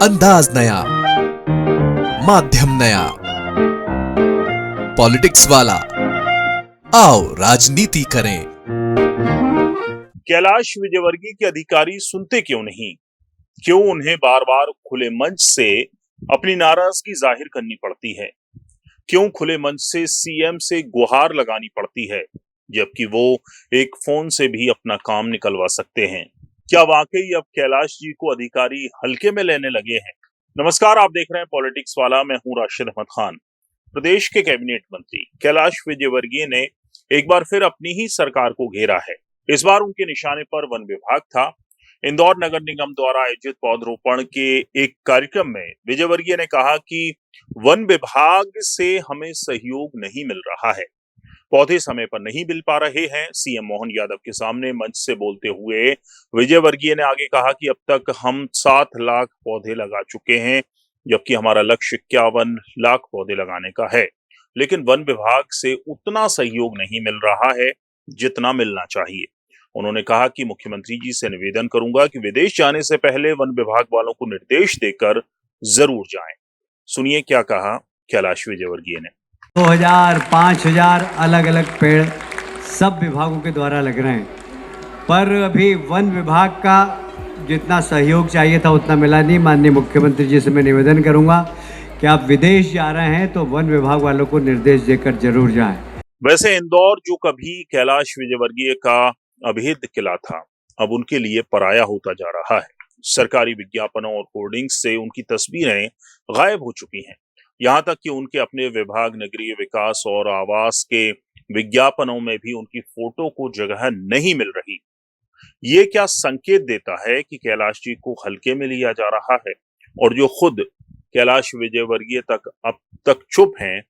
अंदाज नया, माध्यम नया, पॉलिटिक्स वाला, आओ राजनीति करें। कैलाश विजयवर्गीय के अधिकारी सुनते क्यों नहीं? क्यों उन्हें बार बार खुले मंच से अपनी नाराजगी जाहिर करनी पड़ती है? क्यों खुले मंच से सीएम से गुहार लगानी पड़ती है, जबकि वो एक फोन से भी अपना काम निकलवा सकते हैं? क्या वाकई अब कैलाश जी को अधिकारी हल्के में लेने लगे हैं? नमस्कार, आप देख रहे हैं पॉलिटिक्स वाला। मैं हूं राशिद अहमद खान। प्रदेश के कैबिनेट मंत्री कैलाश विजयवर्गीय ने एक बार फिर अपनी ही सरकार को घेरा है। इस बार उनके निशाने पर वन विभाग था। इंदौर नगर निगम द्वारा आयोजित पौधरोपण के एक कार्यक्रम में विजयवर्गीय ने कहा कि वन विभाग से हमें सहयोग नहीं मिल रहा है, पौधे समय पर नहीं मिल पा रहे हैं। सीएम मोहन यादव के सामने मंच से बोलते हुए विजयवर्गीय ने आगे कहा कि अब तक हम 7 लाख पौधे लगा चुके हैं, जबकि हमारा लक्ष्य 51 लाख पौधे लगाने का है, लेकिन वन विभाग से उतना सहयोग नहीं मिल रहा है जितना मिलना चाहिए। उन्होंने कहा कि मुख्यमंत्री जी से निवेदन करूंगा कि विदेश जाने से पहले वन विभाग वालों को निर्देश देकर जरूर जाएं। सुनिए क्या कहा कैलाश विजयवर्गीय ने। 2000, 5000 अलग अलग पेड़ सब विभागों के द्वारा लग रहे हैं, पर अभी वन विभाग का जितना सहयोग चाहिए था उतना मिला नहीं। माननीय मुख्यमंत्री जी से मैं निवेदन करूंगा कि आप विदेश जा रहे हैं तो वन विभाग वालों को निर्देश देकर जरूर जाएं। वैसे इंदौर, जो कभी कैलाश विजयवर्गीय का अभेद्य किला था, अब उनके लिए पराया होता जा रहा है। सरकारी विज्ञापनों और होर्डिंग्स से उनकी तस्वीरें गायब हो चुकी हैं। यहाँ तक कि उनके अपने विभाग नगरीय विकास और आवास के विज्ञापनों में भी उनकी फोटो को जगह नहीं मिल रही। ये क्या संकेत देता है कि कैलाश जी को हल्के में लिया जा रहा है? और जो खुद कैलाश विजयवर्गीय तक अब तक चुप हैं,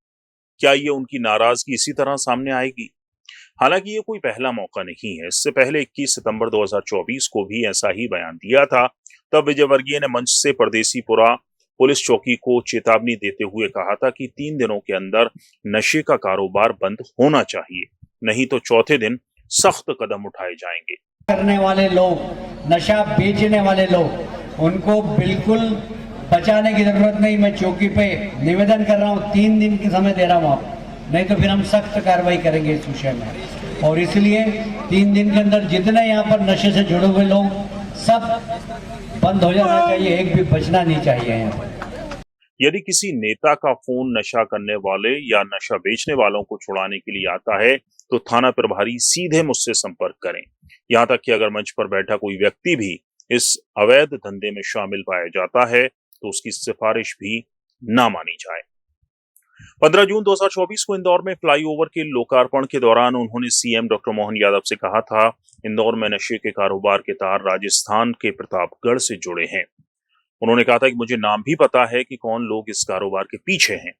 क्या ये उनकी नाराजगी इसी तरह सामने आएगी? हालांकि ये कोई पहला मौका नहीं है। इससे पहले 21 सितंबर 2024 को भी ऐसा ही बयान दिया था। तब विजयवर्गीय ने मंच से परदेसीपुरा पुलिस चौकी को चेतावनी देते हुए कहा था कि 3 दिनों के अंदर नशे का कारोबार बंद होना चाहिए, नहीं तो चौथे दिन सख्त कदम उठाए जाएंगे। करने वाले लोग, नशा बेचने वाले लोग, उनको बिल्कुल बचाने की जरूरत नहीं। मैं चौकी पे निवेदन कर रहा हूँ, 3 दिन की समय दे रहा हूँ आप, नहीं तो फिर हम सख्त कार्रवाई करेंगे इस विषय में। और इसलिए 3 दिन के अंदर जितने यहाँ पर नशे से जुड़े हुए लोग सब बंद हो जाना चाहिए, एक भी बचना नहीं चाहिए यहाँ पर। यदि किसी नेता का फोन नशा करने वाले या नशा बेचने वालों को छुड़ाने के लिए आता है तो थाना प्रभारी सीधे मुझसे संपर्क करें। यहाँ तक कि अगर मंच पर बैठा कोई व्यक्ति भी इस अवैध धंधे में शामिल पाया जाता है तो उसकी सिफारिश भी ना मानी जाए। 15 जून 2024 को इंदौर में फ्लाईओवर के लोकार्पण के दौरान उन्होंने सीएम डॉक्टर मोहन यादव से कहा था, इंदौर में नशे के कारोबार के तार राजस्थान के प्रतापगढ़ से जुड़े हैं। उन्होंने कहा था कि मुझे नाम भी पता है कि कौन लोग इस कारोबार के पीछे हैं।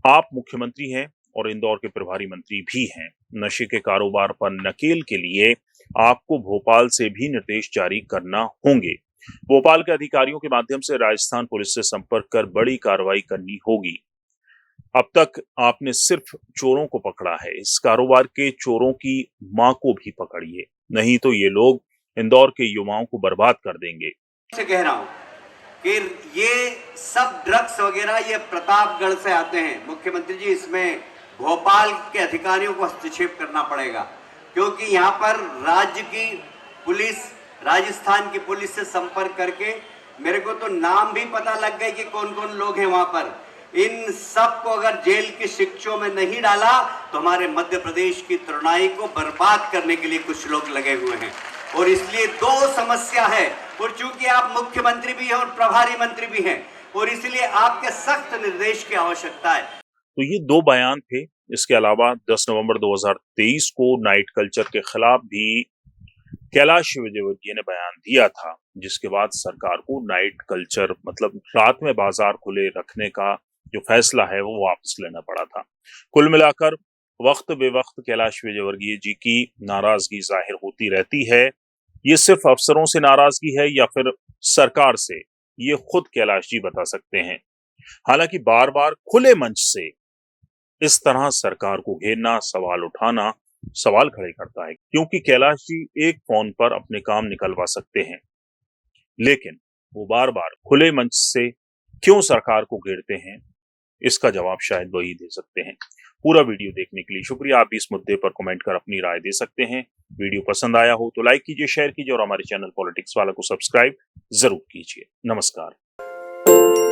आप मुख्यमंत्री हैं और इंदौर के प्रभारी मंत्री भी हैं। नशे के कारोबार पर नकेल के लिए आपको भोपाल से भी निर्देश जारी करना होंगे। भोपाल के अधिकारियों के माध्यम से राजस्थान पुलिस से संपर्क कर बड़ी कार्रवाई करनी होगी। अब तक आपने सिर्फ चोरों को पकड़ा है, इस कारोबार के चोरों की मां को भी पकड़िए, नहीं तो ये लोग इंदौर के युवाओं को बर्बाद कर देंगे। से कह रहा हूं कि ये सब ड्रग्स वगैरह ये प्रतापगढ़ से आते हैं। मुख्यमंत्री जी, इसमें भोपाल के अधिकारियों को हस्तक्षेप करना पड़ेगा, क्योंकि यहाँ पर राज्य की पुलिस, राजस्थान की पुलिस से संपर्क करके मेरे को तो नाम भी पता लग गए कि कौन कौन लोग हैं वहां पर। इन सब को अगर जेल की शिक्षों में नहीं डाला तो हमारे मध्य प्रदेश की तरुणाई को बर्बाद करने के लिए कुछ लोग लगे हुए हैं। और इसलिए 2 समस्या है, और चूंकि आप मुख्यमंत्री भी हैं और प्रभारी मंत्री भी हैं, और इसलिए आपके सख्त निर्देश की आवश्यकता है। तो ये 2 बयान थे। इसके अलावा 10 नवंबर 2023 को नाइट कल्चर के खिलाफ भी कैलाश विजयवर्गीय ने बयान दिया था, जिसके बाद सरकार को नाइट कल्चर मतलब रात में बाजार खुले रखने का जो फैसला है वो वापस लेना पड़ा था। कुल मिलाकर वक्त बेवक्त कैलाश विजयवर्गीय जी की नाराजगी जाहिर होती रहती है। ये सिर्फ अफसरों से नाराजगी है या फिर सरकार से, ये खुद कैलाश जी बता सकते हैं। हालांकि बार बार खुले मंच से इस तरह सरकार को घेरना, सवाल उठाना सवाल खड़े करता है, क्योंकि कैलाश जी एक फोन पर अपने काम निकलवा सकते हैं, लेकिन वो बार बार खुले मंच से क्यों सरकार को घेरते हैं, इसका जवाब शायद वही दे सकते हैं। पूरा वीडियो देखने के लिए शुक्रिया। आप इस मुद्दे पर कमेंट कर अपनी राय दे सकते हैं। वीडियो पसंद आया हो तो लाइक कीजिए, शेयर कीजिए और हमारे चैनल पॉलिटिक्स वाला को सब्सक्राइब जरूर कीजिए। नमस्कार।